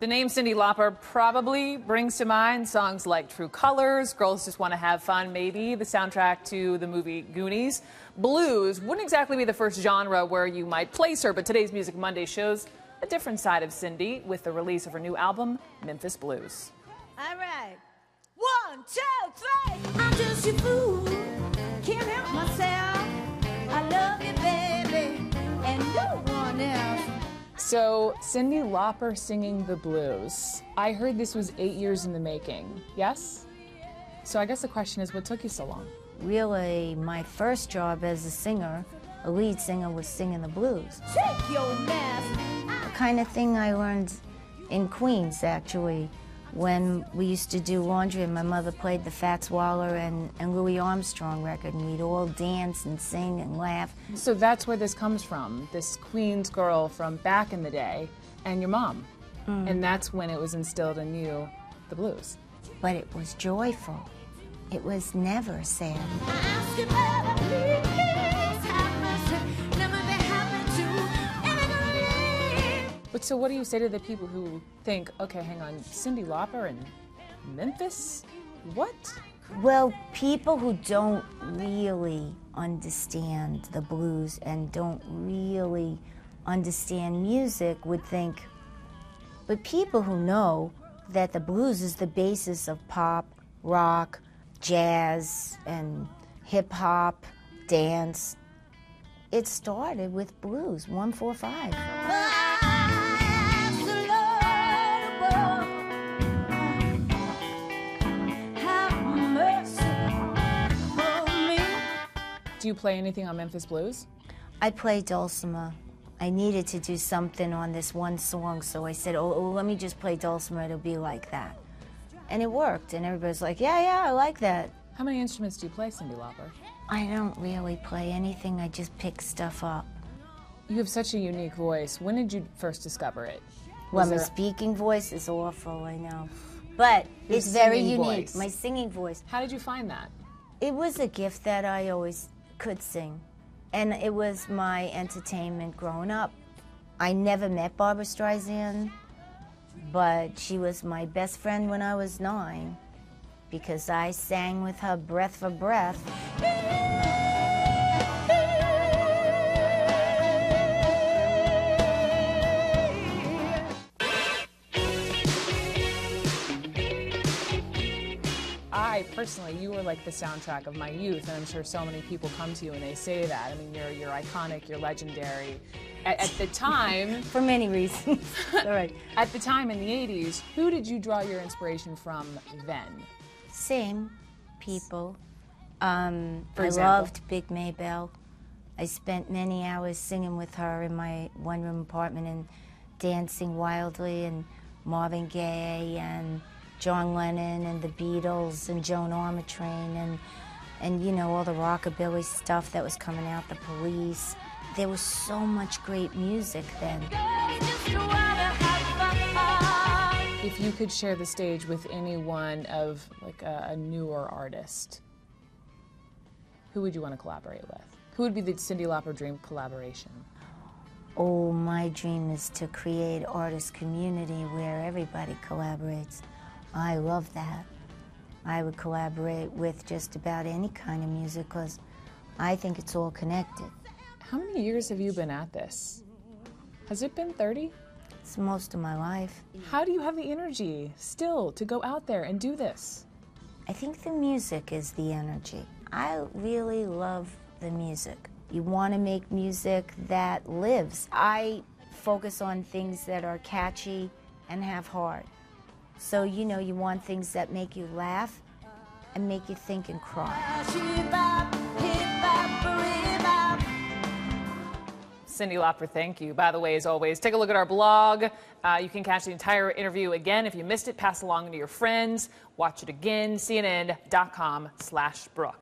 The name Cyndi Lauper probably brings to mind songs like True Colors, Girls Just Want to Have Fun, maybe the soundtrack to the movie Goonies. Blues wouldn't exactly be the first genre where you might place her, but today's Music Monday shows a different side of Cyndi with the release of her new album, Memphis Blues. All right. 1, 2, 3. I'm just your fool. Can't help myself. I love you, baby, and no one else. So, Cyndi Lauper singing the blues. I heard this was 8 years in the making, yes? So I guess the question is, what took you so long? Really, my first job as a singer, a lead singer, was singing the blues. Take your mask. The kind of thing I learned in Queens, actually, when we used to do laundry and my mother played the Fats Waller and Louis Armstrong record, and we'd all dance and sing and laugh. So that's where this comes from, this Queens girl from back in the day, and your mom. And that's when it was instilled in you, the blues. But it was joyful. It was never sad. But so what do you say to the people who think, okay, hang on, Cyndi Lauper in Memphis? What? Well, people who don't really understand the blues and don't really understand music would think, but people who know that the blues is the basis of pop, rock, jazz, and hip-hop, dance, it started with blues, 1-4-5. Do you play anything on Memphis Blues? I play dulcimer. I needed to do something on this one song, so I said, oh, let me just play dulcimer, it'll be like that. And it worked, and everybody's like, yeah, I like that. How many instruments do you play, Cyndi Lauper? I don't really play anything, I just pick stuff up. You have such a unique voice. When did you first discover it? Well, my speaking voice is awful, I know. But it's very unique, voice. My singing voice. How did you find that? It was a gift that I always could sing. And it was my entertainment growing up. I never met Barbra Streisand, but she was my best friend when I was 9 because I sang with her breath for breath. Personally, you were like the soundtrack of my youth, and I'm sure so many people come to you and they say that. I mean, you're iconic, you're legendary. At the time... For many reasons. All right. At the time in the 80s, who did you draw your inspiration from then? Same people. For I example? loved Big Maybelle. I spent many hours singing with her in my one-room apartment and dancing wildly, and Marvin Gaye and John Lennon and the Beatles and Joan Armatrading and you know, all the rockabilly stuff that was coming out, the Police. There was so much great music then. If you could share the stage with anyone of like a newer artist, who would you want to collaborate with? Who would be the Cyndi Lauper dream collaboration? Oh, my dream is to create artist community where everybody collaborates. I love that. I would collaborate with just about any kind of music because I think it's all connected. How many years have you been at this? Has it been 30? It's most of my life. How do you have the energy still to go out there and do this? I think the music is the energy. I really love the music. You want to make music that lives. I focus on things that are catchy and have heart. So, you know, you want things that make you laugh and make you think and cry. Cyndi Lauper, thank you. By the way, as always, take a look at our blog. You can catch the entire interview again. If you missed it, pass it along to your friends. Watch it again, cnn.com/Brooke.